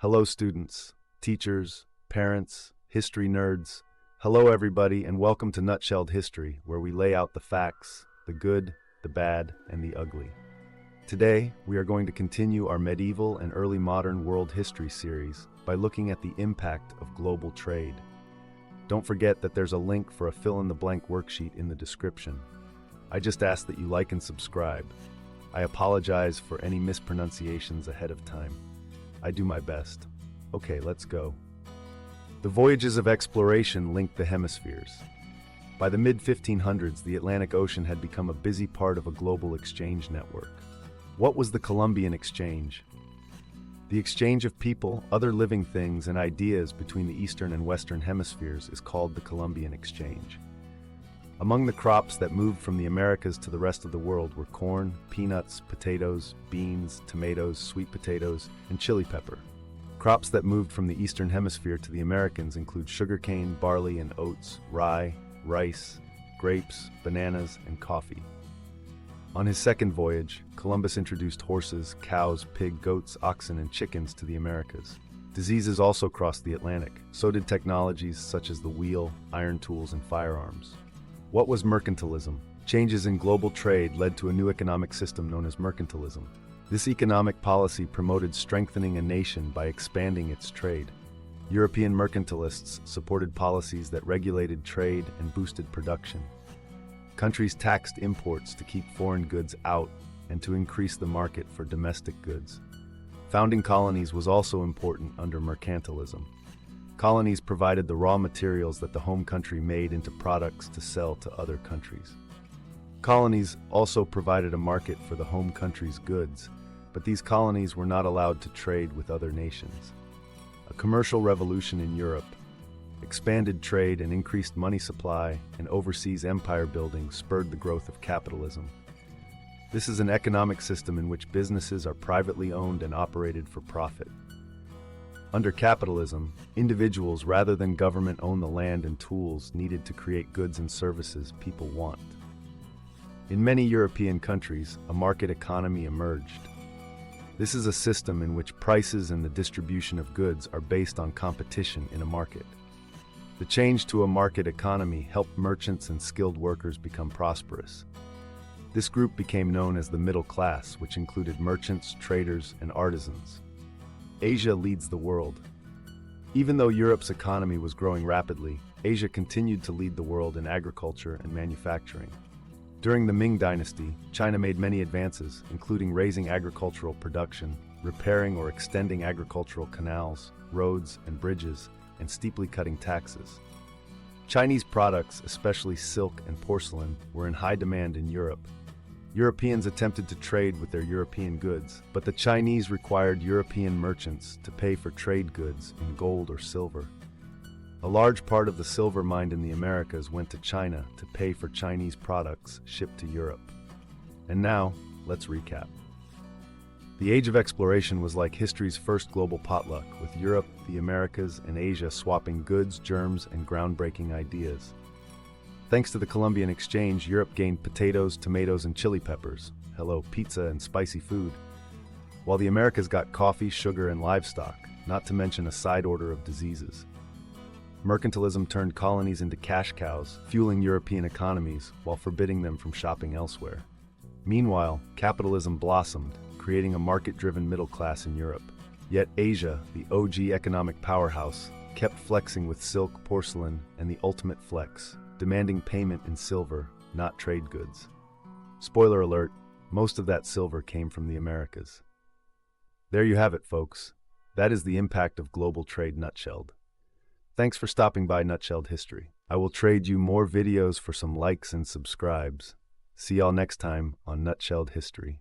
Hello, students, teachers, parents, history nerds. Hello, everybody, and welcome to Nutshelled History, where we lay out the facts, the good, the bad, and the ugly. Today, we are going to continue our medieval and early modern world history series by looking at the impact of global trade. Don't forget that there's a link for a fill-in-the-blank worksheet in the description. I just ask that you like and subscribe. I apologize for any mispronunciations ahead of time. I do my best. Okay, let's go. The voyages of exploration linked the hemispheres. By the mid-1500s, the Atlantic Ocean had become a busy part of a global exchange network. What was the Columbian Exchange? The exchange of people, other living things, and ideas between the eastern and western hemispheres is called the Columbian Exchange. Among the crops that moved from the Americas to the rest of the world were corn, peanuts, potatoes, beans, tomatoes, sweet potatoes, and chili pepper. Crops that moved from the Eastern Hemisphere to the Americans include sugarcane, barley and oats, rye, rice, grapes, bananas, and coffee. On his second voyage, Columbus introduced horses, cows, pig, goats, oxen, and chickens to the Americas. Diseases also crossed the Atlantic. So did technologies such as the wheel, iron tools, and firearms. What was mercantilism? Changes in global trade led to a new economic system known as mercantilism. This economic policy promoted strengthening a nation by expanding its trade. European mercantilists supported policies that regulated trade and boosted production. Countries taxed imports to keep foreign goods out and to increase the market for domestic goods. Founding colonies was also important under mercantilism. Colonies provided the raw materials that the home country made into products to sell to other countries. Colonies also provided a market for the home country's goods, but these colonies were not allowed to trade with other nations. A commercial revolution in Europe, expanded trade and increased money supply and overseas empire building spurred the growth of capitalism. This is an economic system in which businesses are privately owned and operated for profit. Under capitalism, individuals rather than government own the land and tools needed to create goods and services people want. In many European countries, a market economy emerged. This is a system in which prices and the distribution of goods are based on competition in a market. The change to a market economy helped merchants and skilled workers become prosperous. This group became known as the middle class, which included merchants, traders, and artisans. Asia leads the world. Even though Europe's economy was growing rapidly, Asia continued to lead the world in agriculture and manufacturing. During the Ming Dynasty, China made many advances, including raising agricultural production, repairing or extending agricultural canals, roads, and bridges, and steeply cutting taxes. Chinese products, especially silk and porcelain, were in high demand in Europe. Europeans attempted to trade with their European goods, but the Chinese required European merchants to pay for trade goods in gold or silver. A large part of the silver mined in the Americas went to China to pay for Chinese products shipped to Europe. And now, let's recap. The Age of Exploration was like history's first global potluck, with Europe, the Americas, and Asia swapping goods, germs, and groundbreaking ideas. Thanks to the Columbian Exchange, Europe gained potatoes, tomatoes, and chili peppers. Hello, pizza and spicy food. While the Americas got coffee, sugar, and livestock, not to mention a side order of diseases. Mercantilism turned colonies into cash cows, fueling European economies while forbidding them from shopping elsewhere. Meanwhile, capitalism blossomed, creating a market-driven middle class in Europe. Yet Asia, the OG economic powerhouse, kept flexing with silk, porcelain, and the ultimate flex, demanding payment in silver, not trade goods. Spoiler alert, most of that silver came from the Americas. There you have it, folks. That is the impact of global trade nutshelled. Thanks for stopping by Nutshelled History. I will trade you more videos for some likes and subscribes. See y'all next time on Nutshelled History.